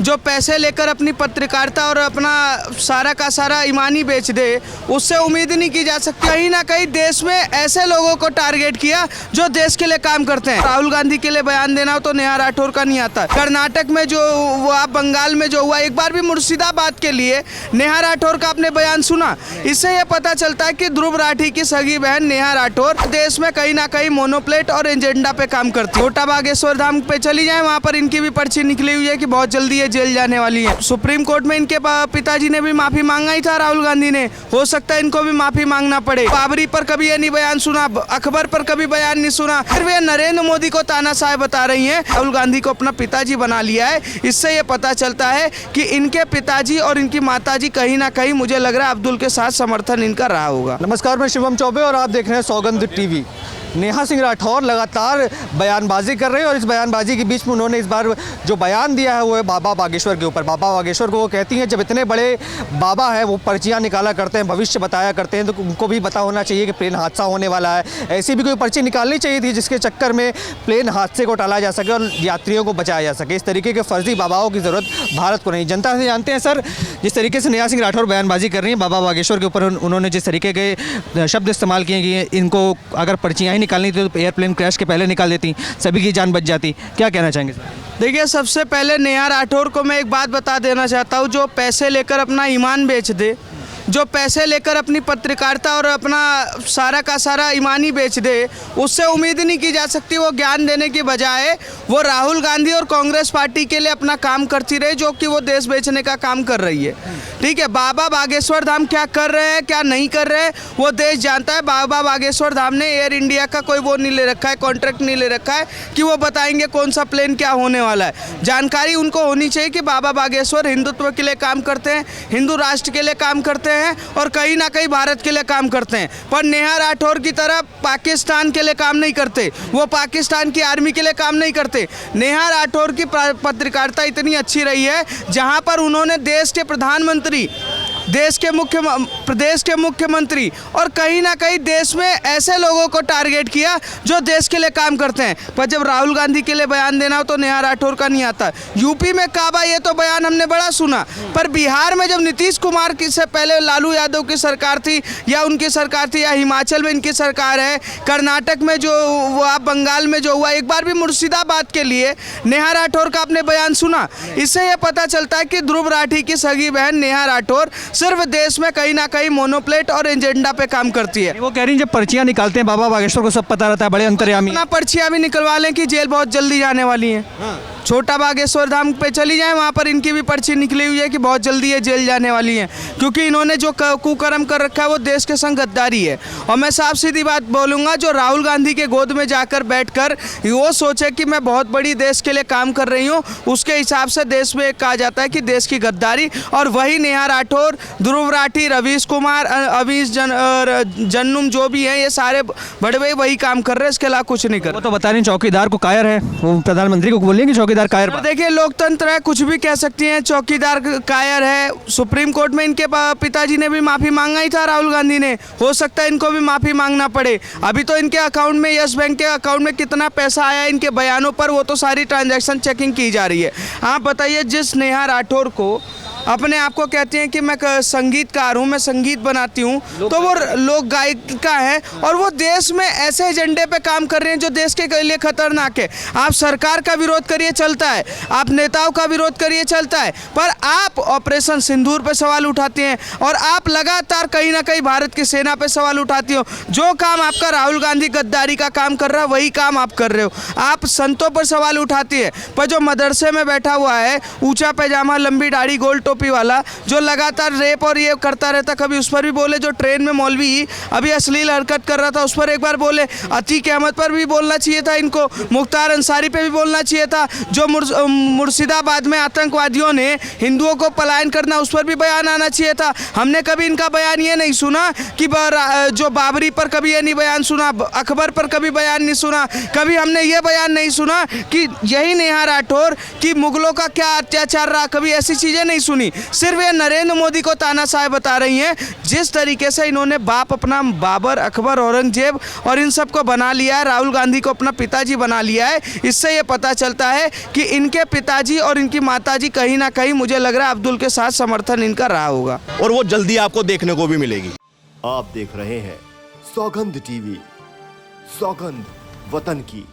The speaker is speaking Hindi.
जो पैसे लेकर अपनी पत्रकारिता और अपना सारा का सारा ईमानी बेच दे, उससे उम्मीद नहीं की जा सकती। कहीं ना कहीं देश में ऐसे लोगों को टारगेट किया जो देश के लिए काम करते हैं। राहुल गांधी के लिए बयान देना हो तो नेहा राठौर का नहीं आता। कर्नाटक में जो हुआ, बंगाल में जो हुआ, एक बार भी मुर्शिदाबाद के लिए नेहा राठौर का आपने बयान सुना? इससे यह पता चलता है कि ध्रुव राठी की सगी बहन नेहा राठौर देश में कहीं ना कहीं मोनोप्लेट और एजेंडा पे काम करती है। छोटा बागेश्वर धाम पे चली जाए, वहाँ पर इनकी भी पर्ची निकली हुई है कि बहुत जल्दी ये जेल जाने वाली है। सुप्रीम कोर्ट में इनके पिताजी ने भी माफी मांगा ही था, राहुल गांधी ने। हो सकता है इनको भी माफी मांगना पड़े। बाबरी पर कभी ये नहीं बयान सुना, अकबर पर कभी बयान नहीं सुना, फिर वे नरेंद्र मोदी को तानाशाह बता रही हैं। राहुल गांधी को अपना पिताजी बना लिया है। इससे ये पता चलता है कि इनके पिताजी और इनकी माताजी कहीं ना कहीं, मुझे लग रहा है, अब्दुल के साथ समर्थन इनका रहा होगा। नमस्कार, मैं शिवम चौबे और आप देख रहे हैं सौगंध टीवी। नेहा सिंह राठौर लगातार बयानबाजी कर रहे हैं और इस बयानबाजी के बीच में उन्होंने इस बार जो बयान दिया है वो है बाबा बागेश्वर के ऊपर। बाबा बागेश्वर को वो कहती हैं, जब इतने बड़े बाबा हैं, वो पर्चियां निकाला करते हैं, भविष्य बताया करते हैं, तो उनको भी पता होना चाहिए कि प्लेन हादसा होने वाला है। ऐसी भी कोई पर्ची निकालनी चाहिए थी जिसके चक्कर में प्लेन हादसे को टाला जा सके और यात्रियों को बचाया जा सके। इस तरीके के फर्जी बाबाओं की ज़रूरत भारत को नहीं। जनता से जानते हैं सर, जिस तरीके से नेहा सिंह राठौर बयानबाजी कर रही हैं बाबा बागेश्वर के ऊपर, उन्होंने जिस तरीके के शब्द इस्तेमाल किए कि इनको अगर पर्चियाँ ही निकालनी थी तो एयरप्लेन क्रैश के पहले निकाल देती, सभी की जान बच जाती। क्या कहना चाहेंगे सर? देखिए, सबसे पहले नेहा राठौर को मैं एक बात बता देना चाहता हूँ, जो पैसे लेकर अपना ईमान बेच दे, जो पैसे लेकर अपनी पत्रकारिता और अपना सारा का सारा ईमानी बेच दे, उससे उम्मीद नहीं की जा सकती। वो ज्ञान देने की बजाय वो राहुल गांधी और कांग्रेस पार्टी के लिए अपना काम करती रही, जो कि वो देश बेचने का काम कर रही है। ठीक है, बाबा बागेश्वर धाम क्या कर रहे हैं, क्या नहीं कर रहे हैं, वो देश जानता है। बाबा बागेश्वर धाम ने एयर इंडिया का कोई वो नहीं ले रखा है, कॉन्ट्रैक्ट नहीं ले रखा है कि वो बताएंगे कौन सा प्लेन क्या होने वाला है। जानकारी उनको होनी चाहिए कि बाबा बागेश्वर हिंदुत्व के लिए काम करते हैं, हिंदू राष्ट्र के लिए काम करते हैं और कहीं ना कहीं भारत के लिए काम करते हैं। पर नेहा राठौर की तरह पाकिस्तान के लिए काम नहीं करते, वो पाकिस्तान की आर्मी के लिए काम नहीं करते। नेहा राठौर की पत्रकारिता इतनी अच्छी रही है, जहां पर उन्होंने देश के प्रधानमंत्री, प्रदेश के मुख्यमंत्री और कहीं ना कहीं देश में ऐसे लोगों को टारगेट किया जो देश के लिए काम करते हैं। पर जब राहुल गांधी के लिए बयान देना हो तो नेहा राठौर का नहीं आता। यूपी में काबा, ये तो बयान हमने बड़ा सुना, पर बिहार में जब नीतीश कुमार की से पहले लालू यादव की सरकार थी, या उनकी सरकार थी, या हिमाचल में इनकी सरकार है, कर्नाटक में जो हुआ, बंगाल में जो हुआ, एक बार भी मुर्शिदाबाद के लिए नेहा राठौर का आपने बयान सुना? इससे यह पता चलता है कि ध्रुव राठी की सगी बहन नेहा राठौर सिर्फ देश में कहीं ना कहीं मोनोप्लेट और एजेंडा पे काम करती है। वो कह रही हैं जब पर्चियां निकालते हैं बाबा बागेश्वर को सब पता रहता है, बड़े अंतर्यामी। अपना पर्चियां भी निकलवा लें कि जेल बहुत जल्दी जाने वाली है। छोटा बागेश्वर धाम पे चली जाए, वहाँ पर इनकी भी पर्ची निकली हुई है कि बहुत जल्दी ये जेल जाने वाली है, क्योंकि इन्होंने जो कुकर्म कर रखा है वो देश के संग गद्दारी है। और मैं साफ सीधी बात बोलूँगा, जो राहुल गांधी के गोद में जाकर बैठकर वो सोचे कि मैं बहुत बड़ी देश के लिए काम कर रही हूँ, उसके हिसाब से देश में कहा जाता है कि देश की गद्दारी। और वही नेहा राठौर, ध्रुव राठी, रवीश कुमार, अवीश जन्नुम जो भी हैं, ये सारे बड़े भाई वही काम कर रहे हैं, इसके अलावा कुछ नहीं कर रहे। वो तो बता रही चौकीदार को कायर है, वो प्रधानमंत्री को बोलेंगे चौकीदार कायर। देखिए, लोकतंत्र है, कुछ भी कह सकती हैं, चौकीदार कायर है। सुप्रीम कोर्ट में इनके पिताजी ने भी माफी मांगा ही था, राहुल गांधी ने। हो सकता है इनको भी माफी मांगना पड़े। अभी तो इनके अकाउंट में, यस बैंक के अकाउंट में कितना पैसा आया इनके बयानों पर, वो तो सारी ट्रांजैक्शन चेकिंग की जा रही है। आप बताइए, जिस नेहा राठौर को अपने आप को कहते हैं कि मैं संगीतकार हूँ, मैं संगीत बनाती हूँ, तो वो लोक गायिका है और वो देश में ऐसे एजेंडे पे काम कर रहे हैं जो देश के लिए खतरनाक है। आप सरकार का विरोध करिए, चलता है, आप नेताओं का विरोध करिए, चलता है, पर आप ऑपरेशन सिंदूर पे सवाल उठाते हैं और आप लगातार कहीं ना कहीं भारत की सेना पे सवाल उठाती हो। जो काम आपका राहुल गांधी गद्दारी का काम कर रहा है, वही काम आप कर रहे हो। आप संतों पर सवाल उठाती है, पर जो मदरसे में बैठा हुआ है, ऊंचा पैजामा, लंबी दाढ़ी, गोल टोपी वाला, जो लगातार रेप और ये करता रहता, कभी उस पर भी बोले। जो ट्रेन में मौलवी अभी अश्लील हरकत कर रहा था, उस पर एक बार बोले। अतीक अहमद पर भी बोलना चाहिए था इनको, मुख्तार अंसारी पे भी बोलना चाहिए था। जो मुर्शिदाबाद में आतंकवादियों ने हिंदुओं को पलायन करना, उस पर भी बयान आना चाहिए था। हमने कभी इनका बयान ये नहीं सुना कि जो बाबरी पर कभी ये नहीं बयान सुना, अकबर पर कभी बयान नहीं सुना, कभी हमने ये बयान नहीं सुना कि यही नेहा राठौर कि मुगलों का क्या अत्याचार रहा, कभी ऐसी चीज़ें नहीं सुनी। नहीं, सिर्फ ये नरेंद्र मोदी को तानाशाह बता रही हैं। जिस तरीके से इन्होंने बाप अपना बाबर, अकबर, औरंगजेब और इन सबको बना लिया है, राहुल गांधी को अपना पिताजी बना लिया है, इससे ये पता चलता है कि इनके पिताजी और इनकी माताजी कहीं ना कहीं, मुझे लग रहा है, अब्दुल के साथ समर्थन इनका रहा होगा और वो जल्दी आपको देखने को भी मिलेगी। आप देख रहे हैं सौगंध टीवी, सौगंध वतन की।